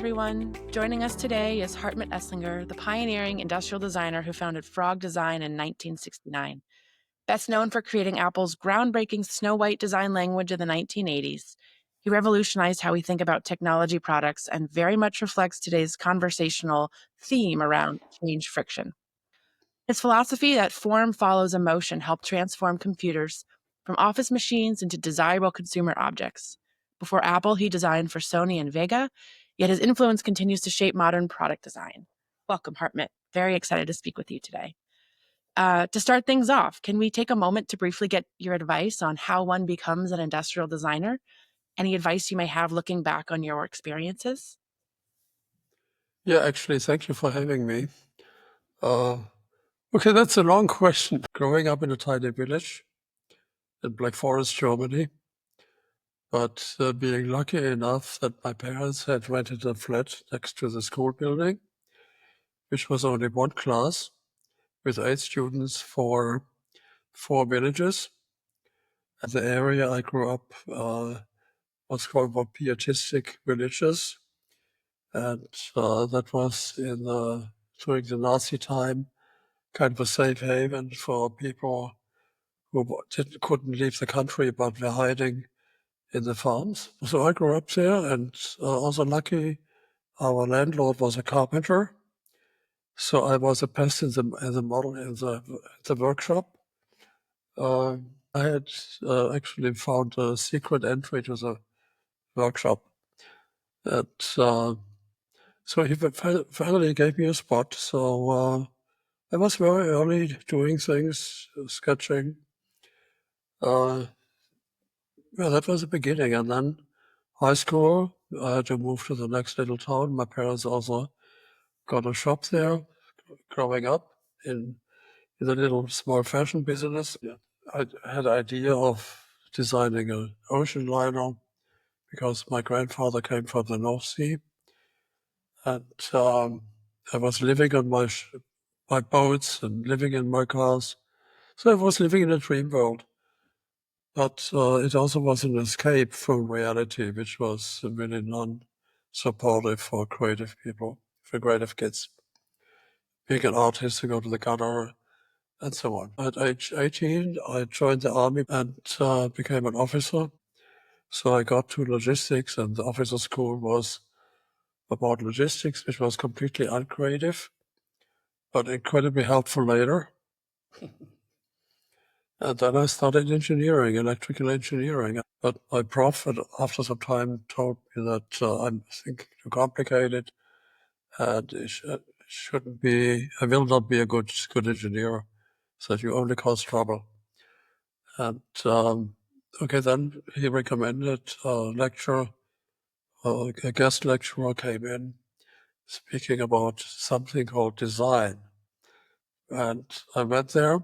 everyone. Joining us today is Hartmut Esslinger, the pioneering industrial designer who founded Frog Design in 1969. Best known for creating Apple's groundbreaking Snow White design language in the 1980s, he revolutionized how we think about technology products and very much reflects today's conversational theme around change friction. His philosophy that form follows emotion helped transform computers from office machines into desirable consumer objects. Before Apple, he designed for Sony and Wega, yet his influence continues to shape modern product design. Welcome, Hartmut. Very excited to speak with you today. To start things off, can we take a moment to briefly get your advice on how one becomes an industrial designer? Any advice you may have looking back on your experiences? Yeah, actually, thank you for having me. Okay, that's a long question. Growing up in a tiny village in Black Forest, Germany, but being lucky enough that my parents had rented a flat next to the school building, which was only one class with 8 students for 4 villages. And the area I grew up was called the Pietistic Villages, and that was during the Nazi time, kind of a safe haven for people who couldn't leave the country but were hiding in the farms. So I grew up there, and also lucky our landlord was a carpenter. So I was a pest in the model in the workshop. I had actually found a secret entry to the workshop. And so he finally gave me a spot. So I was very early doing things, sketching. Yeah, that was the beginning. And then high school, I had to move to the next little town. My parents also got a shop there growing up in a little small fashion business. Yeah. I had the idea of designing an ocean liner because my grandfather came from the North Sea. And I was living on my boats and living in my cars. So I was living in a dream world. But it also was an escape from reality, which was really non-supportive for creative people, for creative kids. Being an artist, to go to the gutter, and so on. At age 18, I joined the army and became an officer. So I got to logistics, and the officer school was about logistics, which was completely uncreative, but incredibly helpful later. And then I studied engineering, electrical engineering. But my prof, after some time, told me that I'm thinking too complicated, and shouldn't be. I will not be a good engineer. So you only cause trouble. And okay, then he recommended a lecture. A guest lecturer came in, speaking about something called design. And I went there,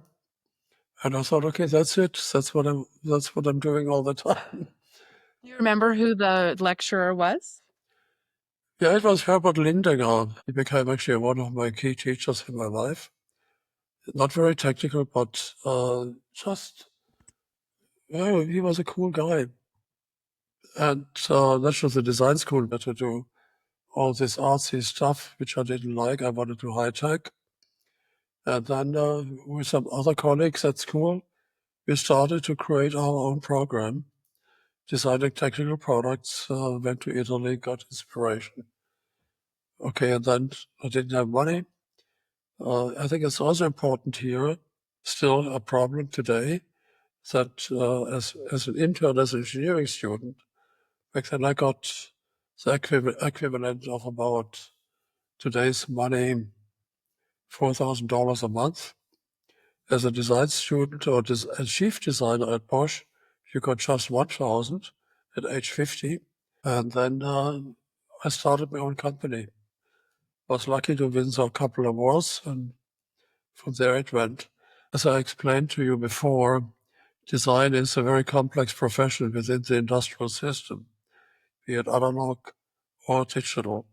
and I thought, okay, that's it. That's what I'm doing all the time. Do you remember who the lecturer was? Yeah, it was Herbert Lindinger. He became actually one of my key teachers in my life. Not very technical, but just, well, he was a cool guy. And that's just the design school that to do all this artsy stuff, which I didn't like. I wanted to high tech. And then with some other colleagues at school, we started to create our own program, designing technical products, went to Italy, got inspiration. Okay, and then I didn't have money. I think it's also important here, still a problem today, that as an intern, as an engineering student, back then I got the equivalent of about today's money, $4,000 a month. As a design student or as chief designer at Bosch, you got just 1,000 at age 50. And then I started my own company. Was lucky to win a couple of awards, and from there it went. As I explained to you before, design is a very complex profession within the industrial system, be it analog or digital.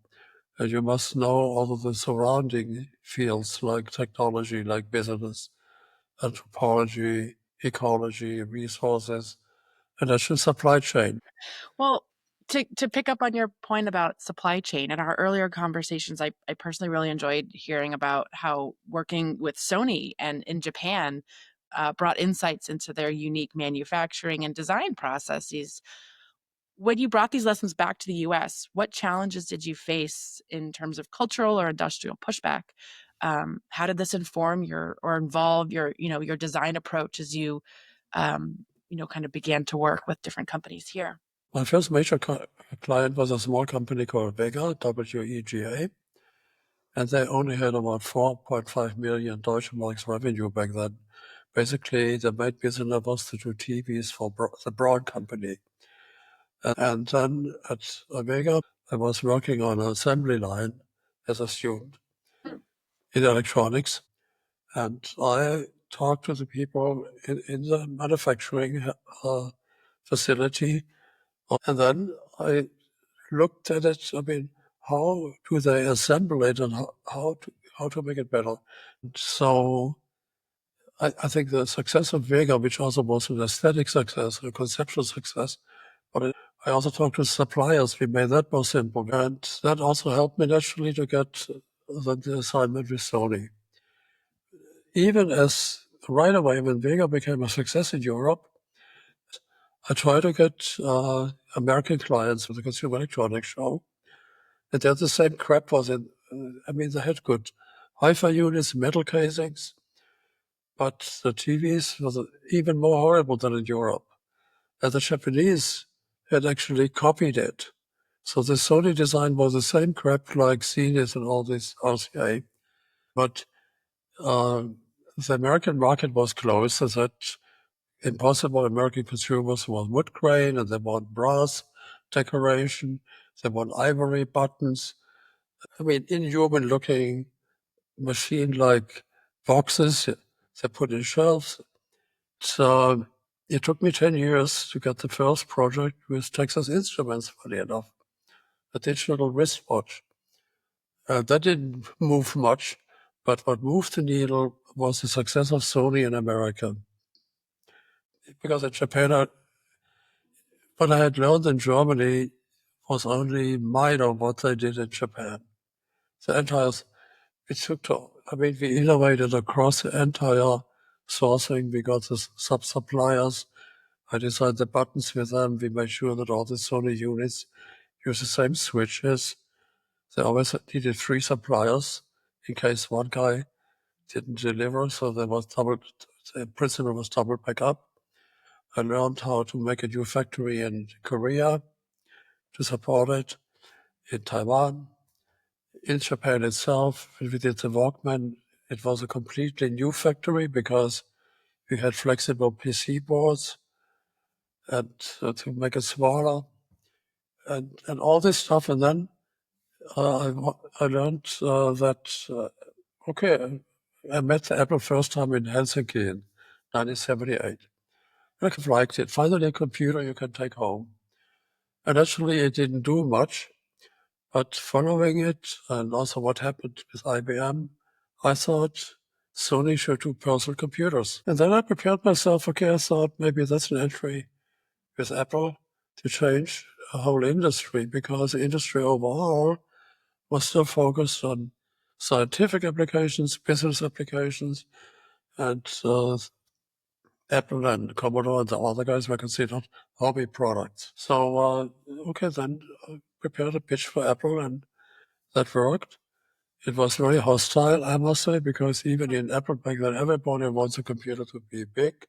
And you must know all of the surrounding fields like technology, like business, anthropology, ecology, resources, and that's the supply chain. Well, To pick up on your point about supply chain, in our earlier conversations, I personally really enjoyed hearing about how working with Sony and in Japan brought insights into their unique manufacturing and design processes. When you brought these lessons back to the US, what challenges did you face in terms of cultural or industrial pushback? How did this inform your or involve your, your design approach as you, kind of began to work with different companies here? My first major client was a small company called Wega, WEGA, and they only had about 4.5 million Deutsche Marks revenue back then. Basically, the main business was to do TVs for the Braun company. And then at Wega, I was working on an assembly line as a student Hmm. in electronics. And I talked to the people in the manufacturing facility. And then I looked at it. I mean, how do they assemble it and how to make it better? So I think the success of Vega, which also was an aesthetic success, a conceptual success, but I also talked to suppliers. We made that more simple. And that also helped me naturally to get the assignment with Sony. Even as right away when Vega became a success in Europe, I tried to get American clients for the Consumer Electronics Show. And then the same crap was in, I mean, they had good hi-fi units, metal casings, but the TVs was even more horrible than in Europe. And the Japanese had actually copied it. So the Sony design was the same crap like Zenith and all this RCA. But the American market was closed, so that impossible American consumers want wood grain and they want brass decoration, they want ivory buttons. I mean, inhuman looking machine like boxes they put in shelves. So it took me 10 years to get the first project with Texas Instruments, funny enough, a digital wristwatch. That didn't move much, but what moved the needle was the success of Sony in America. Because in Japan, what I had learned in Germany was only minor what they did in Japan. The entire, it took to, I mean, we innovated across the entire sourcing. We got the sub-suppliers. I designed the buttons with them. We made sure that all the Sony units use the same switches. They always needed 3 suppliers in case one guy didn't deliver. So there was the principle was double backup. I learned how to make a new factory in Korea to support it, in Taiwan, in Japan itself. When we did the Walkman, it was a completely new factory because we had flexible PC boards and to make it smaller and all this stuff. And then I learned that, okay, I met the Apple first time in Helsinki in 1978. And I kind of liked it. Finally, a computer you can take home. And actually, it didn't do much. But following it, and also what happened with IBM, I thought Sony should do personal computers. And then I prepared myself. Okay, I thought maybe that's an entry with Apple to change a whole industry because the industry overall was still focused on scientific applications, business applications, and Apple and Commodore and the other guys were considered hobby products. So, okay, then I prepared a pitch for Apple and that worked. It was very hostile, I must say, because even in Apple back then, everybody wants a computer to be big,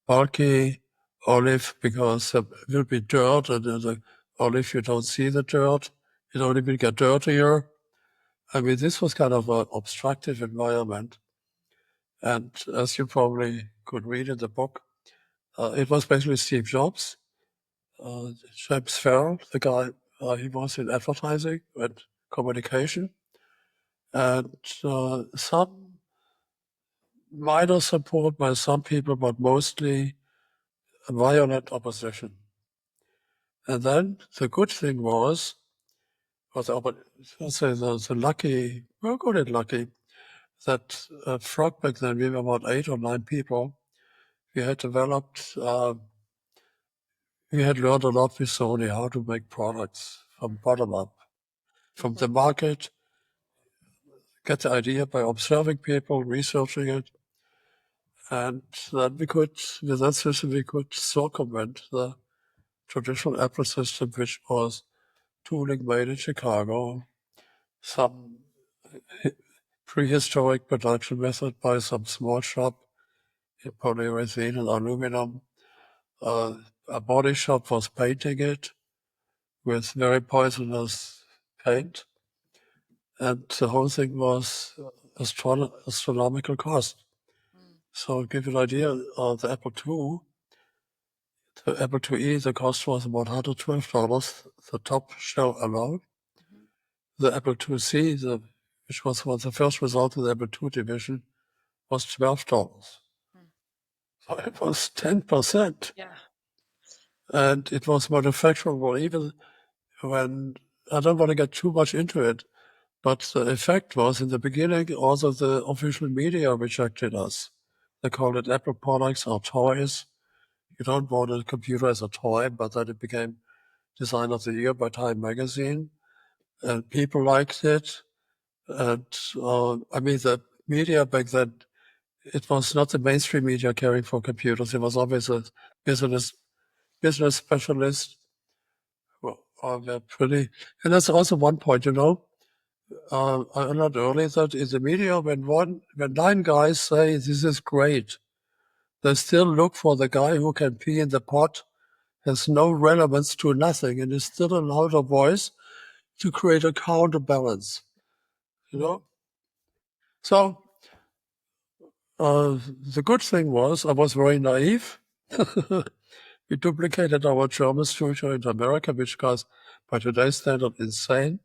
bulky, olive, because there will be dirt, and in the olive you don't see the dirt. It only will get dirtier. I mean, this was kind of an obstructive environment. And as you probably could read in the book, it was basically Steve Jobs, James Farrell, the guy, he was in advertising and communication, and some minor support by some people, but mostly violent opposition. And then the good thing was let's say the lucky, well, good and lucky, that Frog back then, we were about 8 or 9 people. We had developed we had learned a lot with Sony how to make products from bottom up, from the market, get the idea by observing people, researching it, and then we could, with that system, we could circumvent the traditional Apple system, which was tooling made in Chicago, some prehistoric production method by some small shop in polyurethane and aluminum. A body shop was painting it with very poisonous paint, and the whole thing was astronomical cost. So to give you an idea, the Apple II, the Apple IIe, the cost was about $112, the top shell alone. The Apple IIc, which was the first result of the Apple II division, was $12. So it was 10%. Yeah. And it was manufacturable even when, I don't want to get too much into it, but the effect was in the beginning, also the official media rejected us. They called it Apple products or toys. You don't want a computer as a toy, but then it became Design of the Year by Time magazine. And people liked it. And I mean, the media back then, it was not the mainstream media caring for computers. It was always a business specialist. Well, they're pretty, and that's also one point, I learned earlier that in the media, when 9 guys say this is great, they still look for the guy who can pee in the pot, has no relevance to nothing, and is still a louder voice to create a counterbalance, you know? So the good thing was I was very naive. We duplicated our German studio in America, which was, by today's standard, insane.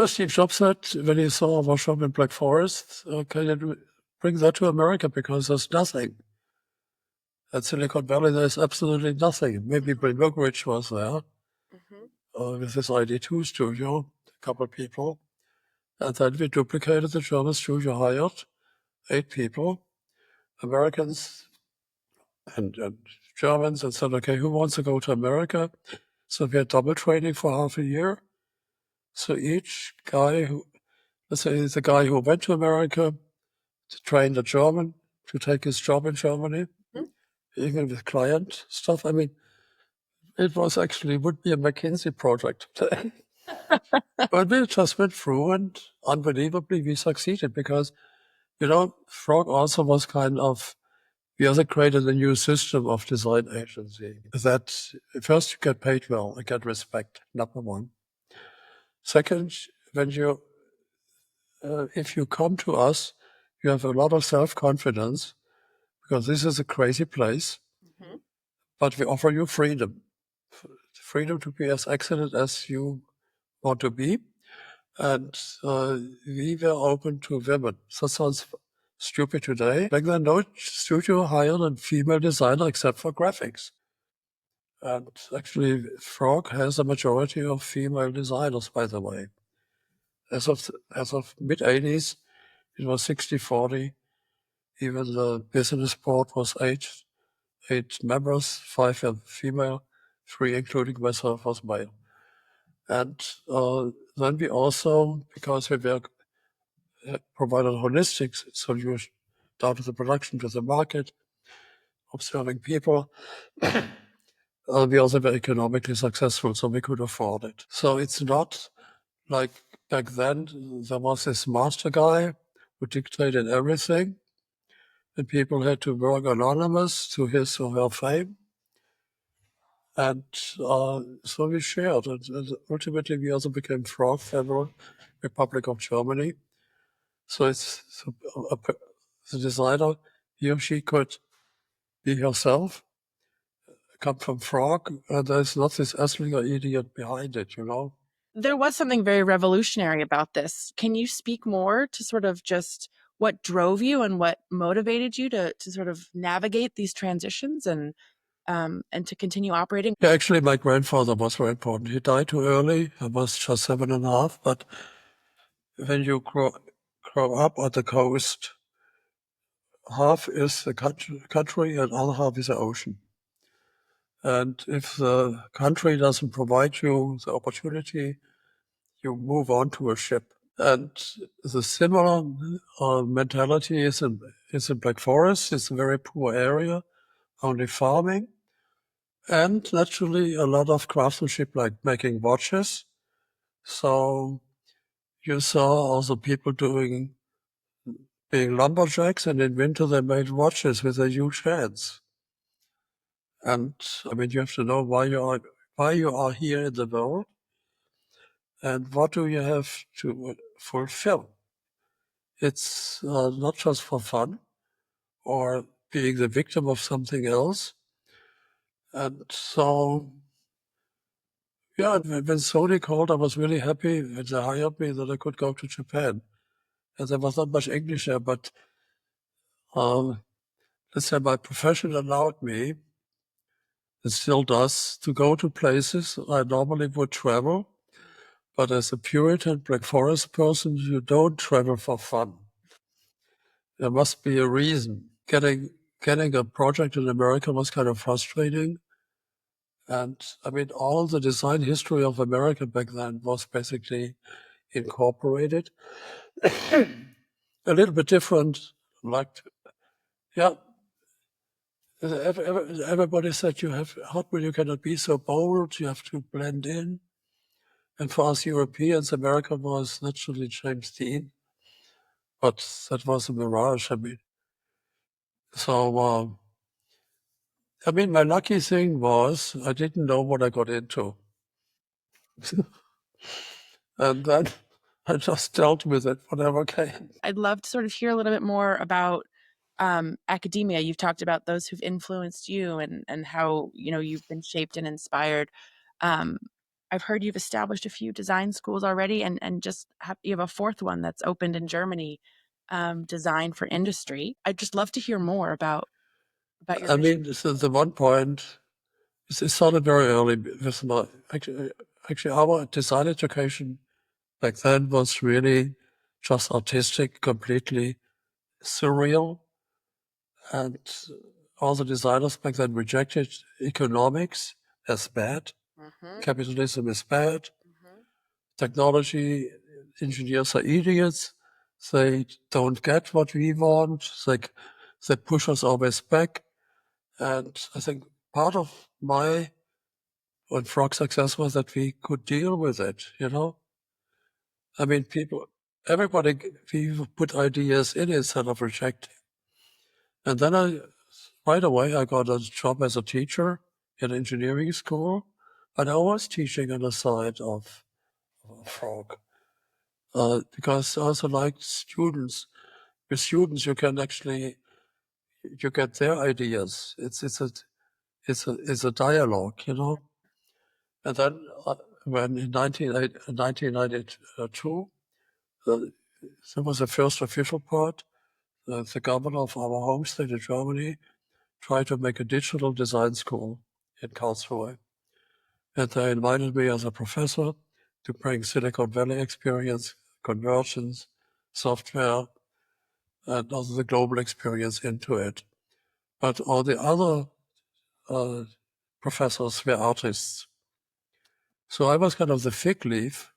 Steve Jobs said when he saw our shop in Black Forest, can you bring that to America because there's nothing. At Silicon Valley, there's absolutely nothing. Maybe Bill Bergerich was there with his ID2 studio, a couple of people. And then we duplicated the German studio, hired 8 people, Americans and Germans, and said, okay, who wants to go to America? So we had double training for half a year. So each guy let's say the guy who went to America to train the German to take his job in Germany, even with client stuff. I mean, it was actually, would be a McKinsey project. But we just went through and unbelievably we succeeded because, Frog also was kind of, we also created a new system of design agency that first you get paid well, you get respect, number one. Second, when if you come to us, you have a lot of self-confidence because this is a crazy place, but we offer you freedom. Freedom to be as excellent as you want to be. And we were open to women. That sounds stupid today. Back then, no studio hired a female designer except for graphics. And actually, Frog has a majority of female designers, by the way. As of mid-80s, it was 60-40. Even the business board was eight members, 5 were female, 3, including myself, was male. And then we also, because we were provided a holistic solution down to the production, to the market, observing people, we also were economically successful, so we could afford it. So it's not like back then, there was this master guy who dictated everything, and people had to work anonymous to his or her fame. And so we shared, and ultimately we also became Frog Federal Republic of Germany. So it's the designer, he or she could be herself, come from Frog, and there's not this Esslinger idiot behind it, There was something very revolutionary about this. Can you speak more to sort of just what drove you and what motivated you to sort of navigate these transitions and to continue operating? Yeah, actually, my grandfather was very important. He died too early. I was just 7.5. But when you grow up on the coast, half is the country and other half is the ocean. And if the country doesn't provide you the opportunity, you move on to a ship. And the similar mentality is in Black Forest. It's a very poor area, only farming. And naturally, a lot of craftsmanship, like making watches. So you saw also people being lumberjacks, and in winter they made watches with their huge hands. And I mean, you have to know why you are here in the world, and what do you have to fulfill. It's not just for fun or being the victim of something else. And so, yeah, when Sony called, I was really happy when they hired me that I could go to Japan. And there was not much English there, but let's say my profession allowed me, it still does, to go to places I normally would travel. But as a Puritan Black Forest person, you don't travel for fun. There must be a reason. Getting a project in America was kind of frustrating. And I mean, all the design history of America back then was basically incorporated. A little bit different, like, yeah, everybody said Hartmut, you cannot be so bold, you have to blend in. And for us Europeans, America was naturally James Dean, but that was a mirage. I mean, so, I mean, my lucky thing was I didn't know what I got into. And then I just dealt with it, whatever came. I'd love to sort of hear a little bit more about academia. You've talked about those who've influenced you and how you've been shaped and inspired. Um, I've heard you've established a few design schools already, and you have a fourth one that's opened in Germany, Design for Industry. I'd just love to hear more about your I mission. mean, the one point, it started very early with actually our design education back then was really just artistic, completely surreal. And all the designers back then rejected economics as bad. Mm-hmm. Capitalism is bad. Mm-hmm. Technology engineers are idiots. They don't get what we want. They push us always back. And I think part of my and Frog's success was that we could deal with it, you know? I mean, everybody, we put ideas in instead of rejecting. And then right away, I got a job as a teacher in engineering school, and I was teaching on the side of Frog. Because I also like students. With students, you can actually, you get their ideas. It's a dialogue, you know? And then when in 1992, that was the first official part, the governor of our home state in Germany tried to make a digital design school in Karlsruhe. And they invited me as a professor to bring Silicon Valley experience, convergence, software, and also the global experience into it. But all the other professors were artists. So I was kind of the fig leaf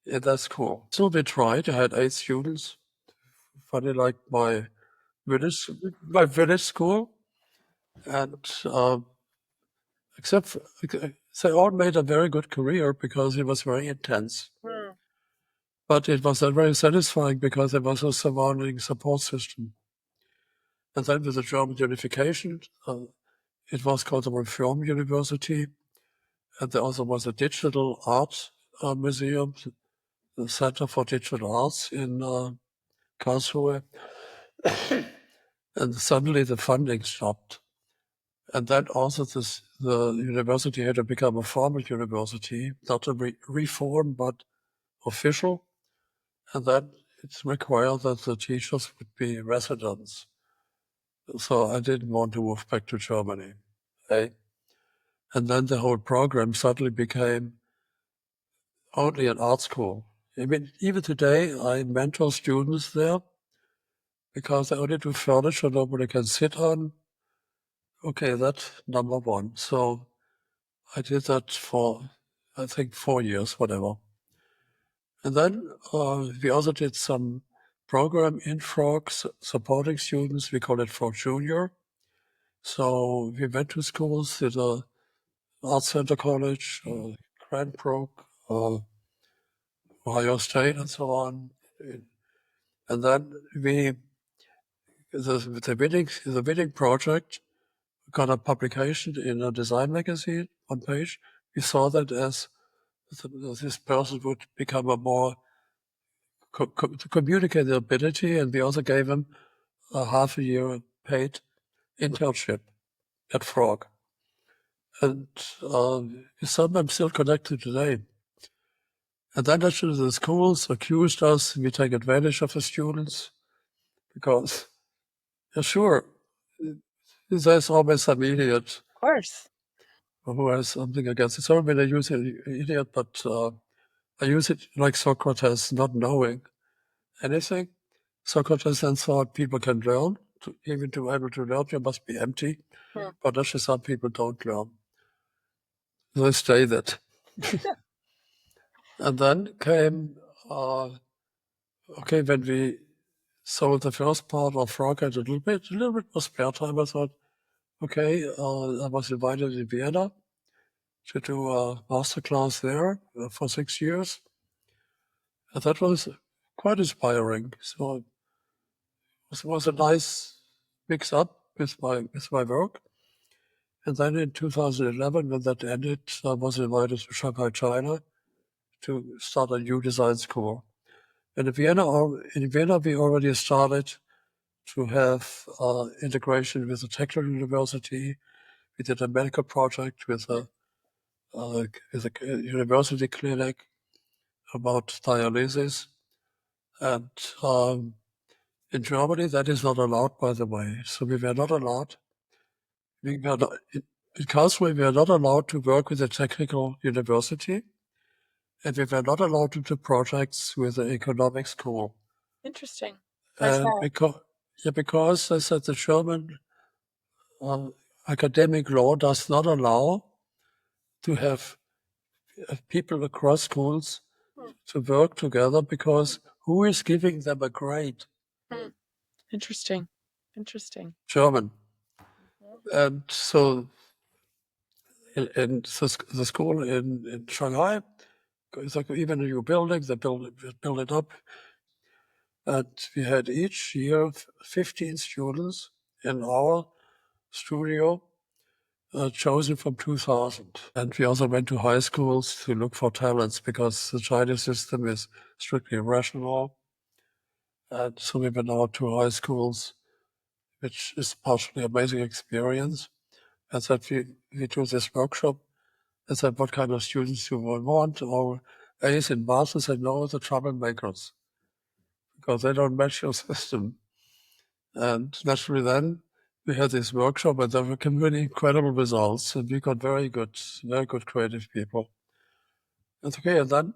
in that school. So we tried. I had 8 students, funny like village, my village school. And except they all made a very good career because it was very intense. Mm. But it was not very satisfying because there was a surrounding support system. And then with the German unification, it was called the Reform University. And there also was a digital art museum, the Center for Digital Arts in Karlsruhe. And suddenly the funding stopped. And then also the university had to become a formal university, not a reform, but official. And then it's required that the teachers would be residents. So I didn't want to move back to Germany. Eh? And then the whole program suddenly became only an art school. I mean, even today, I mentor students there because they only do furniture nobody can sit on, Okay, that's number one. So I did that for, I think, 4 years, whatever. And then we also did some program in Frog supporting students. We call it Frog Junior. So we went to schools, did a Art Center College, Cranbrook, Ohio State, and so on. And then the winning project got a publication in a design magazine on page. We saw that as this person would become a more to communicate their ability, and we also gave him a half a year paid internship at Frog. And some I'm still connected today. And then actually the schools accused us we take advantage of the students because, yeah, sure, there's always some idiot Of course. who has something against it. Sorry when I use idiot, but I use it like Socrates, not knowing anything. Socrates then thought people can learn. Even to be able to learn, you must be empty. Hmm. But actually some people don't learn. They stay that. And then came, okay, when we sold the first part of Frog had a little bit more spare time, I thought, okay, I was invited in Vienna to do a masterclass there for 6 years. And that was quite inspiring. So it was a nice mix up with my work. And then in 2011, when that ended, I was invited to Shanghai, China to start a new design school. And in Vienna, we already started to have integration with a technical university. We did a medical project with a university clinic about dialysis. And in Germany, that is not allowed, by the way. So we were not allowed. We were not, in Karlsruhe, we were not allowed to work with a technical university. And we were not allowed to do projects with the economic school. Interesting. Why's And that? because I said the German academic law does not allow to have people across schools Hmm. to work together because who is giving them a grade? Hmm. Interesting. Interesting. German. Mhm. And so in the school in Shanghai, it's like even a new building, they build it up. And we had each year 15 students in our studio chosen from 2000. And we also went to high schools to look for talents because the Chinese system is strictly rational. And so we went out to high schools, which is partially amazing experience. And that we do this workshop and said, what kind of students you will want? Or A's in math, and said, no, the troublemakers, because they don't match your system. And naturally then we had this workshop and there were really incredible results and we got very good creative people. That's okay. And then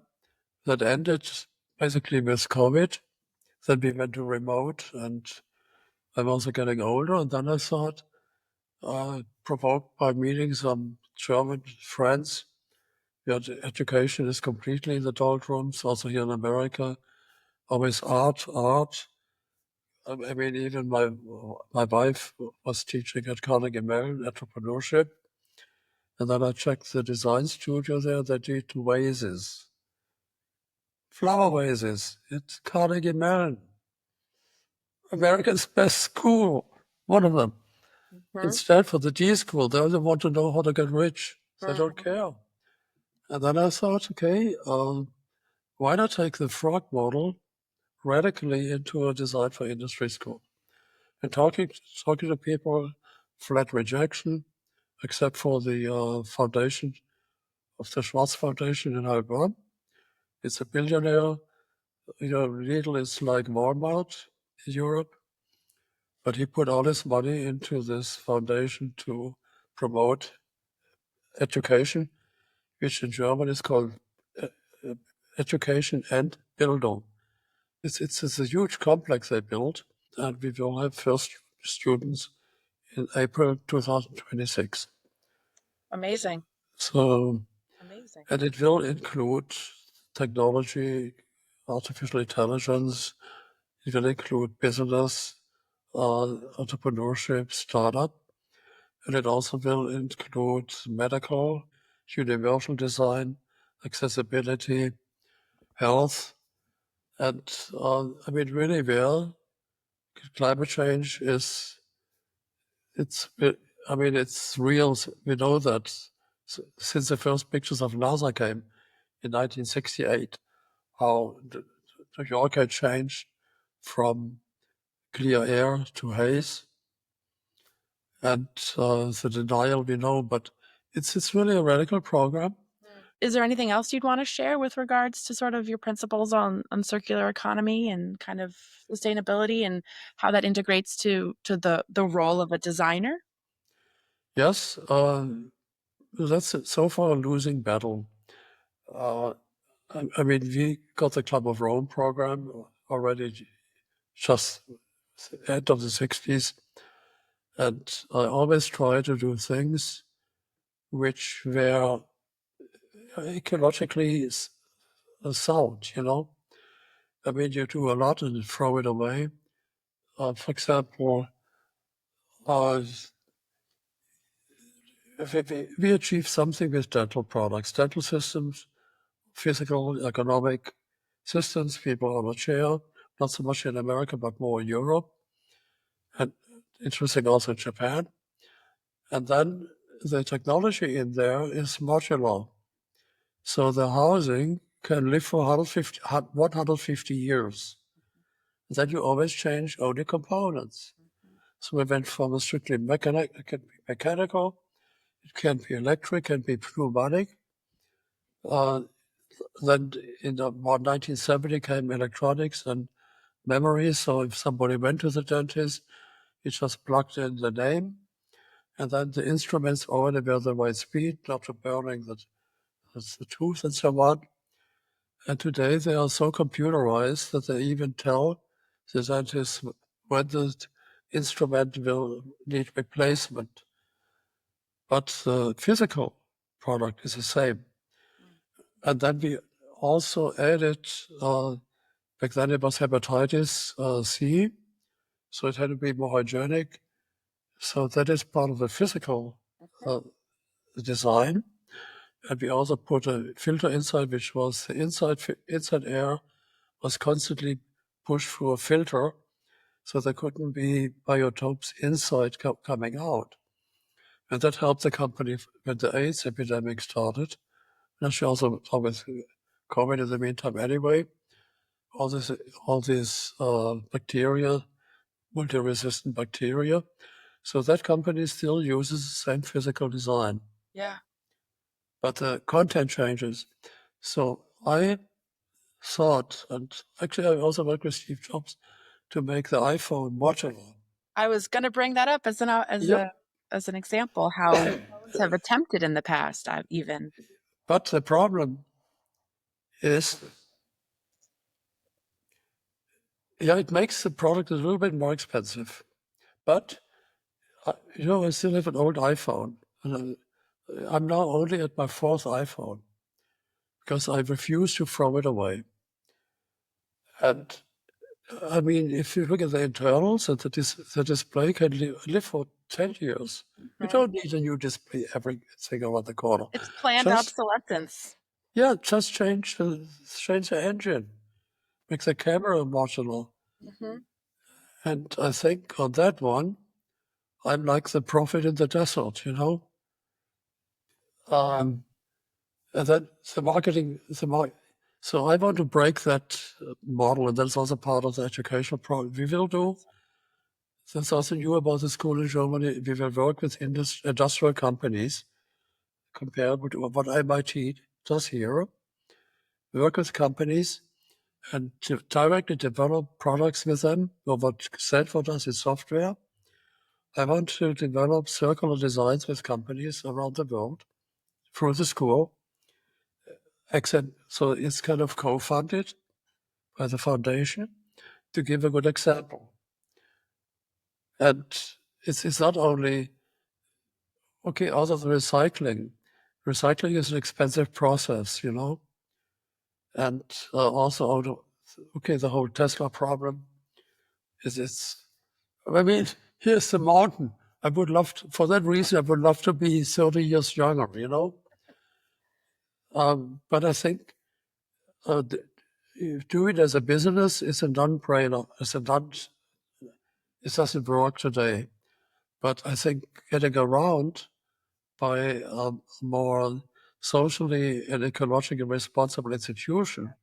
that ended basically with COVID. Then we went to remote and I'm also getting older. And then I thought, provoked by meeting some German friends, that education is completely in the doldrums, also here in America. Always art. I mean, even my wife was teaching at Carnegie Mellon entrepreneurship. And then I checked the design studio there. They did vases, flower vases. It's Carnegie Mellon, America's best school, one of them. Mhm. Instead, for the D school, they only want to know how to get rich. They don't Mhm. care. And then I thought, okay, why not take the frog model radically into a design for industry school? And talking to people, flat rejection, except for the foundation of the Schwarz Foundation in Heilbronn. It's a billionaire. You know, Lidl is like Walmart in Europe, but he put all his money into this foundation to promote education, which in German is called uh, uh, education and Bildung. It's a huge complex they built, and we will have first students in April 2026. Amazing. So, Amazing. and it will include technology, artificial intelligence, it will include business, entrepreneurship, startup, and it also will include medical, universal design, accessibility, health, and I mean, really, well, climate change is I mean, it's real. We know that since the first pictures of NASA came in 1968, how New York had changed from clear air to haze, and the denial we know, but it's really a radical program. Is there anything else you'd want to share with regards to sort of your principles on circular economy and kind of sustainability and how that integrates to the role of a designer? Yes, that's so far a losing battle. Uh, I mean, we got the Club of Rome program already just end of the 60s. And I always try to do things which were ecologically sound, you know. I mean, you do a lot and throw it away. For example, uh, we achieve something with dental products, dental systems, physical, economic systems, people on a chair, not so much in America, but more in Europe, and interesting also in Japan. And then the technology in there is modular. So the housing can live for 150 years. Then you always change only components. So we went from a strictly mechanical, it can be electric, can be pneumatic. Then in about 1970 came electronics and memory. So if somebody went to the dentist, he just plugged in the name, and then the instruments already were the right speed, not to burning the tooth and so on. And today they are so computerized that they even tell the dentist when the instrument will need replacement. But the physical product is the same. And then we also added, back then it was hepatitis C, so it had to be more hygienic. So that is part of the physical uh, design. And we also put a filter inside, which was the inside air was constantly pushed through a filter, so there couldn't be biotopes inside coming out. And that helped the company when the AIDS epidemic started. And she also always COVID in the meantime anyway. All this, all these bacteria, multi-resistant bacteria. So that company still uses the same physical design. Yeah. But the content changes. So I thought, and actually I also worked with Steve Jobs to make the iPhone modular. I was going to bring that up as Yep. an example how phones have attempted in the past, even. But the problem is, yeah, it makes the product a little bit more expensive. But, you know, I still have an old iPhone. And I'm now only at my fourth iPhone because I refuse to throw it away. And I mean, if you look at the internals, that the display can live for 10 years. You don't need a new display everything around the corner. It's planned Just, obsolescence. yeah, just change the engine, make the camera modular. Hmm. And I think on that one, I'm like the prophet in the desert, you know? And then so I want to break that model, and that's also part of the educational program we will do. That's also new about the school in Germany. We will work with industrial companies, comparable to what MIT does here. We work with companies and to directly develop products with them, or what Stanford does is software. I want to develop circular designs with companies around the world through the school. Except, so it's kind of co-funded by the foundation to give a good example. And it's not only, okay, also the recycling. Recycling is an expensive process, you know? And also, okay, the whole Tesla problem is, I mean, here's the mountain. I would love to, for that reason, I would love to be 30 years younger, you know? But I think do it as a business is a non-brainer. It doesn't work today. But I think getting around by a more socially and ecologically responsible institution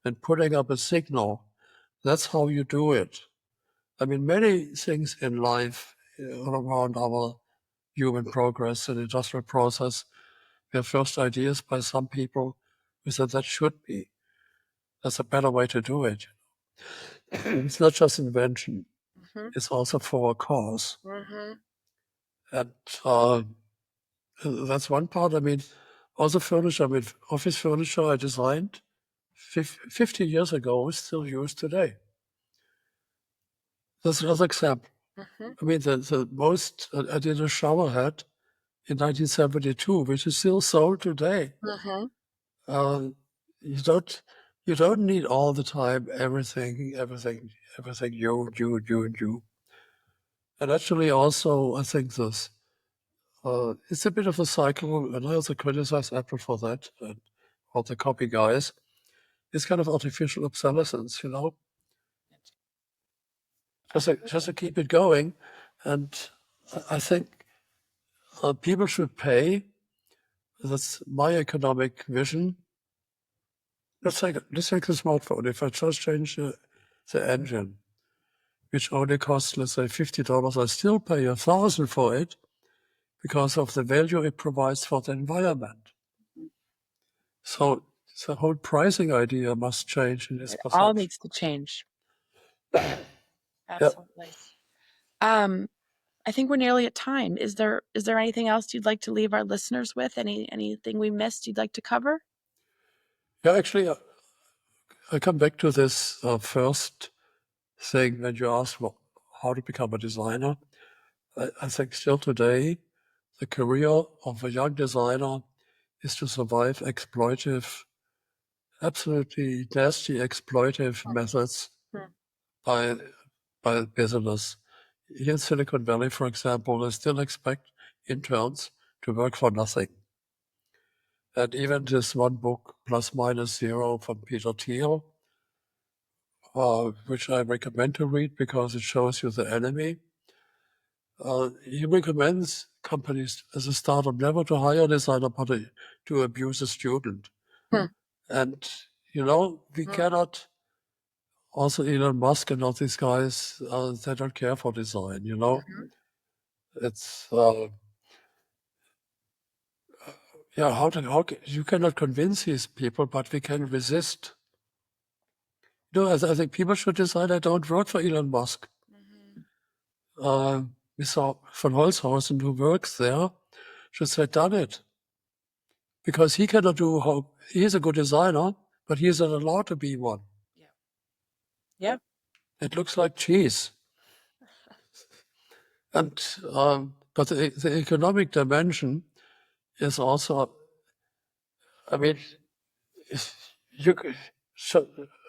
and putting up a signal, that's how you do it. I mean, many things in life around our human progress and industrial process, we have first ideas by some people who said that should be. That's a better way to do it. It's not just invention. It's also for a cause. And that's one part. I mean, also furniture, I mean, office furniture I designed 50 years ago is still used today. That's another example. I mean, the most, I did a shower head in 1972, which is still sold today. You don't need all the time everything you. And actually also, I think this, it's a bit of a cycle, and I also criticize Apple for that, and all the copy guys. It's kind of artificial obsolescence, you know? Just to keep it going. And I think people should pay. That's my economic vision. Let's take the smartphone. If I just change the engine, which only costs, let's say, $50, I still pay $1,000 for it because of the value it provides for the environment. So the whole pricing idea must change in this It perception. all needs to change. Absolutely. I think we're nearly at time. Is there anything else you'd like to leave our listeners with? Anything we missed you'd like to cover? Yeah, actually, I come back to this first thing when you asked how to become a designer. I think still today, the career of a young designer is to survive exploitive, absolutely nasty exploitive methods by business. Here in Silicon Valley, for example, they still expect interns to work for nothing. And even this one book, Plus Minus Zero from Peter Thiel, which I recommend to read because it shows you the enemy. He recommends companies as a startup never to hire a designer, but to abuse a student. And, you know, we cannot, also Elon Musk and all these guys, they don't care for design, you know? It's, yeah, you cannot convince these people, but we can resist. You know, I think people should decide I don't work for Elon Musk. Mr. von Holzhausen, who works there, should say, done it. Because he cannot do he's a good designer, but he isn't allowed to be one. Yeah. It looks like cheese. And, but the economic dimension is also, I mean,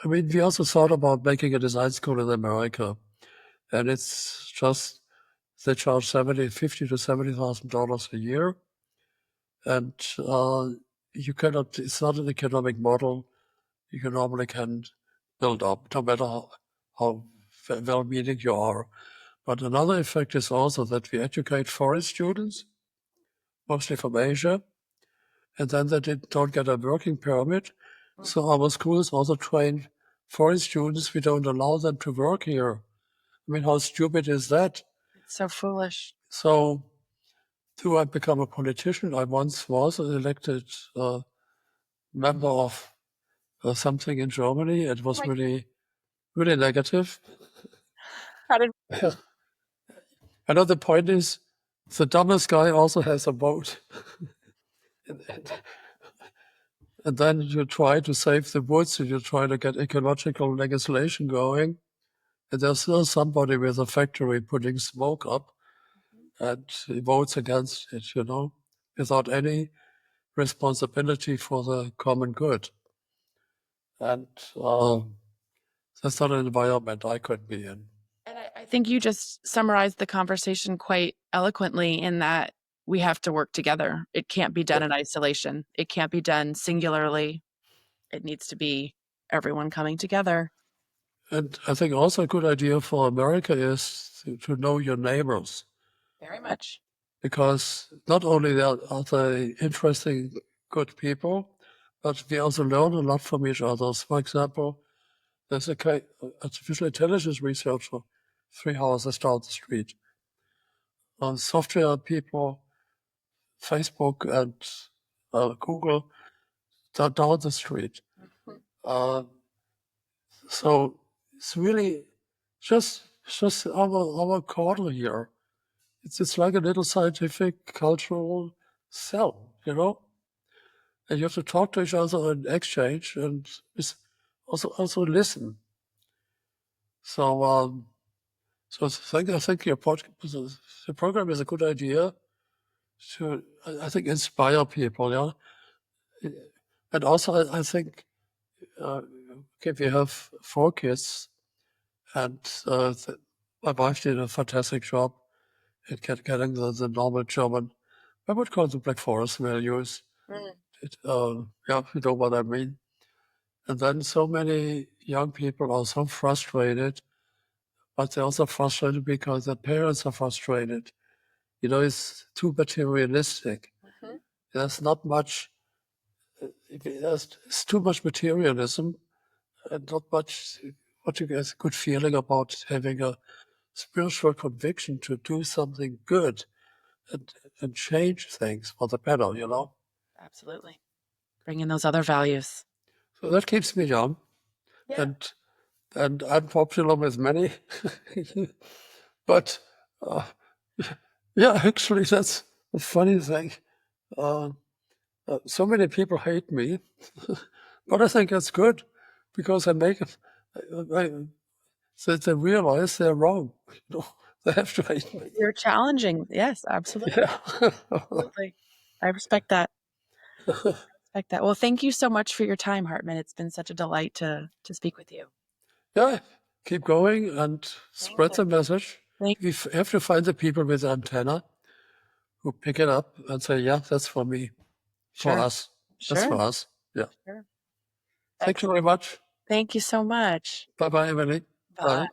we also thought about making a design school in America. And it's just, they charge $50,000 to $70,000 a year. And you cannot, it's not an economic model you normally can build up, no matter how well-meaning you are. But another effect is also that we educate foreign students, mostly from Asia, and then they don't get a working permit. So our schools also train foreign students. We don't allow them to work here. I mean, how stupid is that? It's so foolish. So, do I become a politician? I once was an elected member of something in Germany. It was really, really negative. How did I know the point is, the dumbest guy also has a vote. And then you try to save the woods and you try to get ecological legislation going. And there's still somebody with a factory putting smoke up. and he votes against it, without any responsibility for the common good. And that's not an environment I could be in. And I think you just summarized the conversation quite eloquently in that we have to work together. It can't be done in isolation. It can't be done singularly. It needs to be everyone coming together. And I think also a good idea for America is to know your neighbors, Very much. because not only are they interesting, good people, but we also learn a lot from each other. For example, there's a artificial intelligence researcher 3 houses down the street. Software people, Facebook and Google, down the street. Uh, so it's really just our corner here. It's like a little scientific cultural cell, and you have to talk to each other and exchange and also listen. So so I think your the program is a good idea to, I think, inspire people, yeah. And also I think, okay, we have 4 kids, and my wife did a fantastic job at getting the normal German, I would call them Black Forest values. Mm. Yeah, you know what I mean. And then so many young people are so frustrated, but they're also frustrated because their parents are frustrated. It's too materialistic. Mhm. There's not much, it's too much materialism and not much what you get a good feeling about having a spiritual conviction to do something good and, and change things for the better. Absolutely. Bring in those other values. So that keeps me young Yeah. and unpopular with many. But uh, yeah, actually, that's a funny thing. Uh, so many people hate me, but I think that's good because I make it. So they realize they're wrong. They have to hate me. You're challenging. Yes, absolutely. Yeah. Absolutely. I respect that. Respect that. Well, thank you so much for your time, Hartman. It's been such a delight to speak with you. Yeah, keep going and Thank spread you. the message. Thank We have to find the people with the antenna who pick it up and say, yeah, that's for me, for Sure. us. That's Sure. for us. Yeah. Sure. Thank you Excellent. very much. Thank you so much. Bye-bye, Emily. Bye. Bye.